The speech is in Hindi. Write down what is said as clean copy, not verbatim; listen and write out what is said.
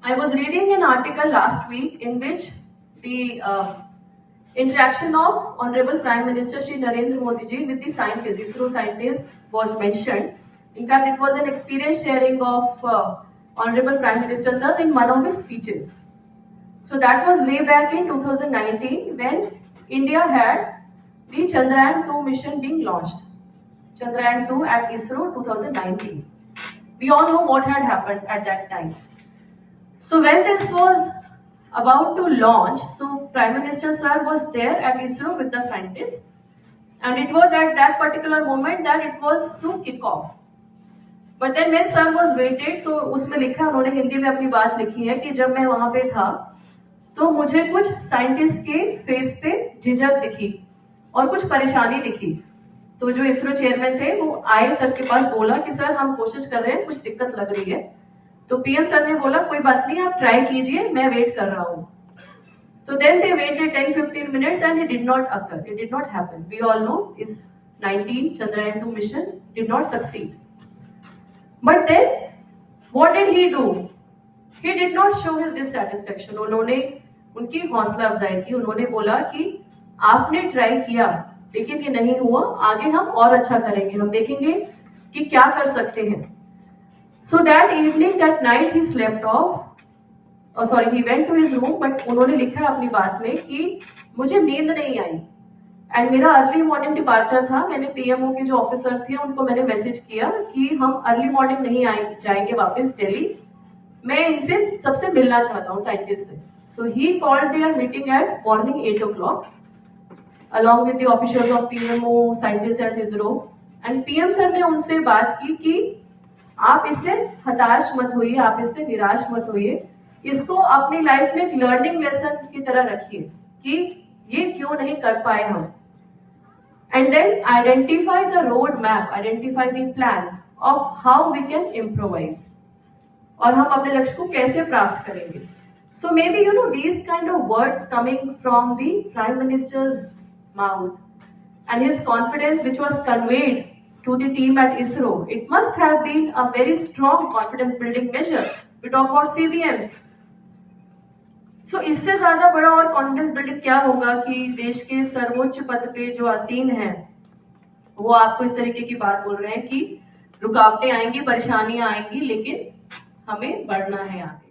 I was reading an article last week in which the interaction of Honorable Prime Minister Shri Narendra Modi ji with the scientist, ISRO scientist, was mentioned. In fact, it was an experience sharing of Honorable Prime Minister Sir in one of his speeches. So that was way back in 2019 when India had the Chandrayaan 2 mission being launched. Chandrayaan 2 at ISRO 2019. We all know what had happened at that time. So when this was about to launch, so Prime Minister Sir was there at ISRO with the scientists, and it was at that particular moment that it was to kick off. But then when Sir was waited, तो उसमें लिखा, उन्होंने हिंदी में अपनी बात लिखी है कि जब मैं वहां पे था तो मुझे कुछ साइंटिस्ट के फेस पे झिझक दिखी और कुछ परेशानी दिखी। तो जो इसरो चेयरमैन थे वो आए सर के पास, बोला कि सर हम कोशिश कर रहे हैं, कुछ दिक्कत लग रही है। तो पीएम सर ने बोला कोई बात नहीं, आप ट्राई कीजिए, मैं वेट कर रहा हूँ। तो then they waited 10-15 minutes and it did not occur. It did not happen. We all know is 19 Chandrayaan 2 mission did not succeed. But then what did he do? He did not show his dissatisfaction. उन्होंने उनकी हौसला अफजाई की। उन्होंने बोला कि आपने ट्राई किया लेकिन ये नहीं हुआ, आगे हम और अच्छा करेंगे, हम देखेंगे कि क्या कर सकते हैं। So that evening, that night, he slept off. Oh, sorry, he went to his room. But उन्होंने लिखा अपनी बात में कि मुझे नींद नहीं आई एंड मेरा अर्ली मॉर्निंग डिपार्चर था। मैंने पीएमओ के जो ऑफिसर थे उनको मैंने मैसेज किया कि हम अर्ली मॉर्निंग नहीं जाएंगे वापस दिल्ली, मैं इनसे सबसे मिलना चाहता हूँ साइंटिस्ट से। So he called their meeting at morning 8 o'clock along with the officials of PMO, scientists as ISRO, and PM sir ने उनसे बात की कि आप इससे हताश मत होइए, आप इससे निराश मत होइए, इसको अपनी लाइफ में एक लर्निंग लेसन की तरह रखिए कि ये क्यों नहीं कर पाए हम। And then identify the road map, identify the plan of how we can improvise, और हम अपने लक्ष्य को कैसे प्राप्त करेंगे। So may be these kind of words coming from the Prime Minister's mouth and his confidence which was conveyed to the team at ISRO, it must have been a very strong confidence building measure. We talk about CVMs. So इससे ज्यादा बड़ा और कॉन्फिडेंस बिल्डिंग क्या होगा कि देश के सर्वोच्च पद पे जो आसीन है वो आपको इस तरीके की बात बोल रहे हैं कि रुकावटें आएंगी, परेशानियां आएंगी, लेकिन हमें बढ़ना है आगे।